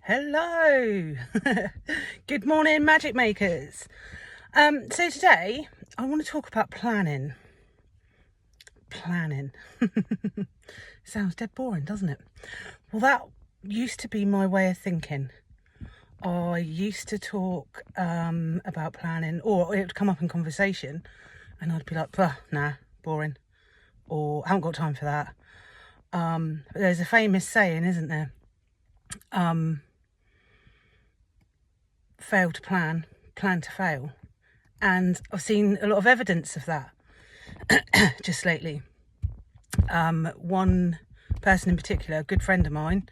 Hello. Good morning, magic makers. So today I want to talk about planning. Sounds dead boring, doesn't it? Well, that used to be my way of thinking. I used to talk about planning, or it would come up in conversation and I'd be like, nah, boring, or I haven't got time for that. But there's a famous saying, isn't there? Fail to plan, plan to fail. And I've seen a lot of evidence of that just lately. One person in particular, a good friend of mine,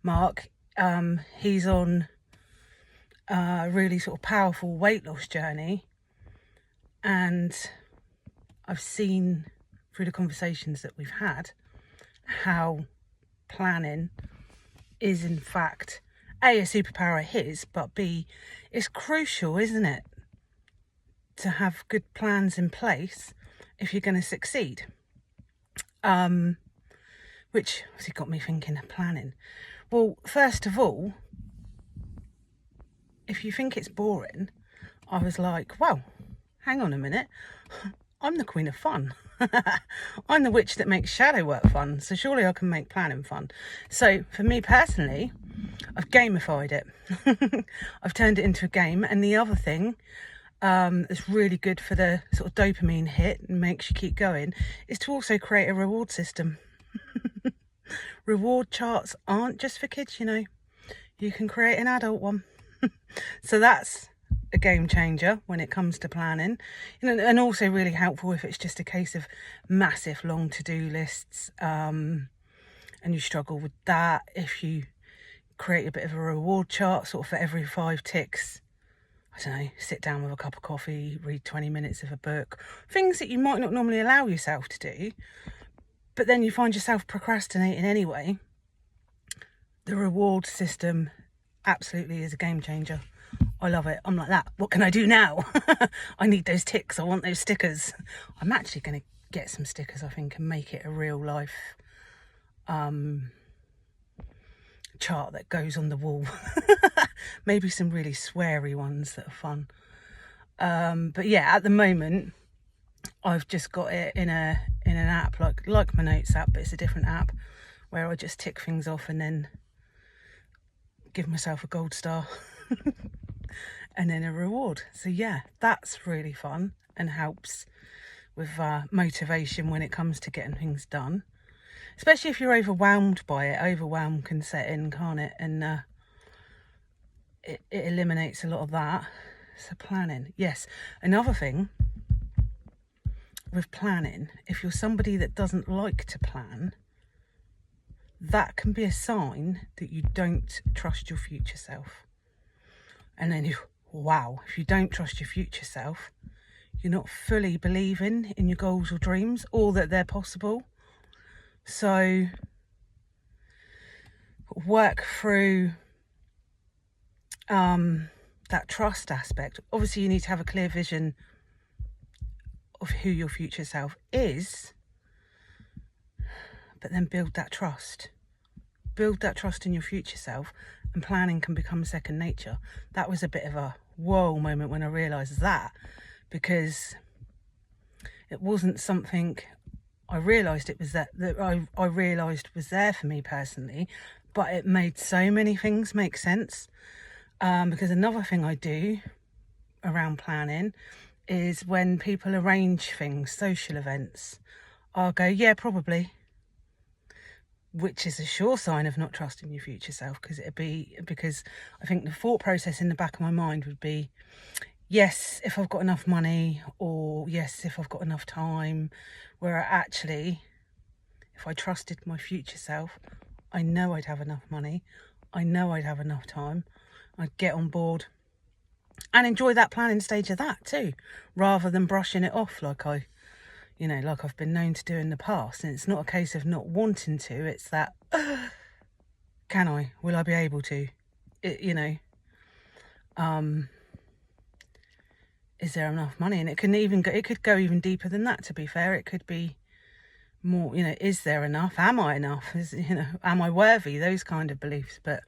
Mark, he's on a really sort of powerful weight loss journey, and I've seen through the conversations that we've had how planning is in fact A, a superpower of his, but B, it's crucial, isn't it, to have good plans in place if you're going to succeed. Which obviously got me thinking of planning. Well, first of all, if you think it's boring, I was like, well, hang on a minute. I'm the queen of fun. I'm the witch that makes shadow work fun, so surely I can make planning fun. So for me personally, I've gamified it. I've turned it into a game. And the other thing that's really good for the sort of dopamine hit and makes you keep going is to also create a reward system. Reward charts aren't just for kids, you know. You can create an adult one. So that's a game changer when it comes to planning, you know, and also really helpful if it's just a case of massive long to-do lists, and you struggle with that. If you create a bit of a reward chart, sort of for every 5 ticks, I don't know, sit down with a cup of coffee, read 20 minutes of a book, things that you might not normally allow yourself to do, but then you find yourself procrastinating anyway. The reward system absolutely is a game changer. I love it. I'm like that. What can I do now? I need those ticks. I want those stickers. I'm actually going to get some stickers, I think, and make it a real life chart that goes on the wall. Maybe some really sweary ones that are fun. But yeah, at the moment, I've just got it in an app like my notes app, but it's a different app where I just tick things off and then give myself a gold star and then a reward. So yeah, that's really fun and helps with motivation when it comes to getting things done, especially if you're overwhelmed by it. Overwhelm can set in, can't it? And it eliminates a lot of that. So planning, yes. Another thing with planning, if you're somebody that doesn't like to plan, that can be a sign that you don't trust your future self. And then if you don't trust your future self, you're not fully believing in your goals or dreams, or that they're possible. So work through that trust aspect. Obviously you need to have a clear vision of who your future self is, but then build that trust in your future self, and planning can become second nature. That was a bit of a whoa moment when I realized that, because it wasn't something I realized it was that I realized was there for me personally, but it made so many things make sense. Because another thing I do around planning is when people arrange things, social events, I'll go, yeah, probably, which is a sure sign of not trusting your future self, because I think the thought process in the back of my mind would be, yes, if I've got enough money, or yes, if I've got enough time, where actually, if I trusted my future self, I know I'd have enough money, I know I'd have enough time, I'd get on board and enjoy that planning stage of that too, rather than brushing it off like I've been known to do in the past. And it's not a case of not wanting to, it's that, can I? Will I be able to? Is there enough money? And it could go even deeper than that, to be fair. It could be more, is there enough? Am I enough? Am I worthy? Those kind of beliefs. But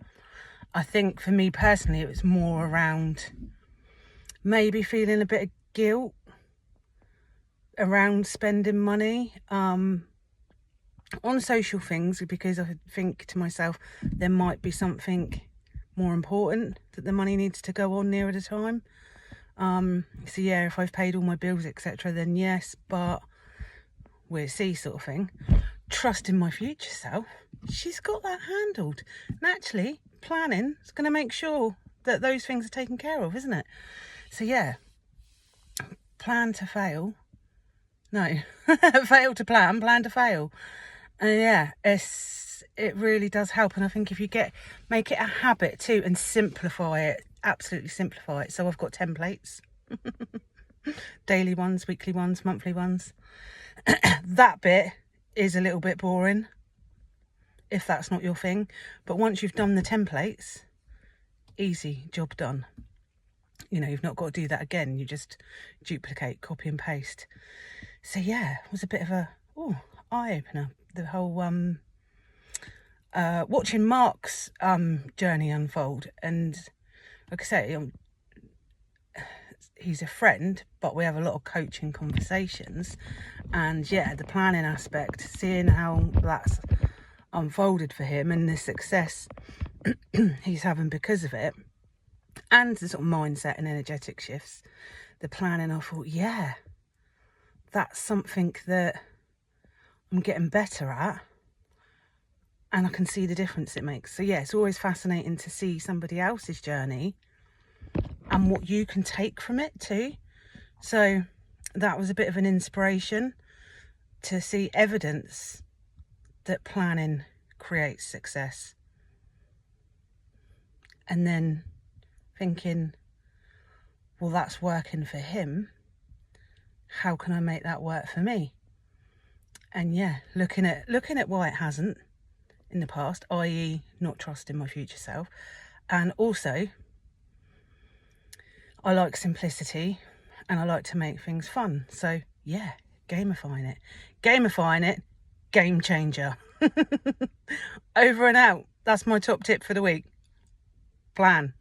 I think for me personally, it was more around maybe feeling a bit of guilt around spending money on social things, because I think to myself there might be something more important that the money needs to go on near at a time. So yeah, if I've paid all my bills, etc., then yes, but we'll see, sort of thing. Trust in my future self, she's got that handled. Naturally, planning is going to make sure that those things are taken care of, isn't it? So yeah, plan to fail. No, fail to plan, plan to fail. And yeah, it really does help. And I think if you make it a habit too, and simplify it, absolutely simplify it. So I've got templates, daily ones, weekly ones, monthly ones. That bit is a little bit boring if that's not your thing, but once you've done the templates, easy, job done. You know, you've not got to do that again. You just duplicate, copy and paste. So yeah, it was a bit of a eye-opener, the whole watching Mark's journey unfold. And like I say, he's a friend, but we have a lot of coaching conversations. And yeah, the planning aspect, seeing how that's unfolded for him and the success he's having because of it, and the sort of mindset and energetic shifts, the planning, I thought, yeah, that's something that I'm getting better at, and I can see the difference it makes. So yeah, it's always fascinating to see somebody else's journey and what you can take from it too. So that was a bit of an inspiration to see evidence that planning creates success. And then thinking, well, that's working for him. How can I make that work for me? And yeah, looking at why it hasn't in the past, i.e. not trusting my future self. And also, I like simplicity and I like to make things fun. So yeah, gamifying it, game changer. Over and out. That's my top tip for the week. Plan.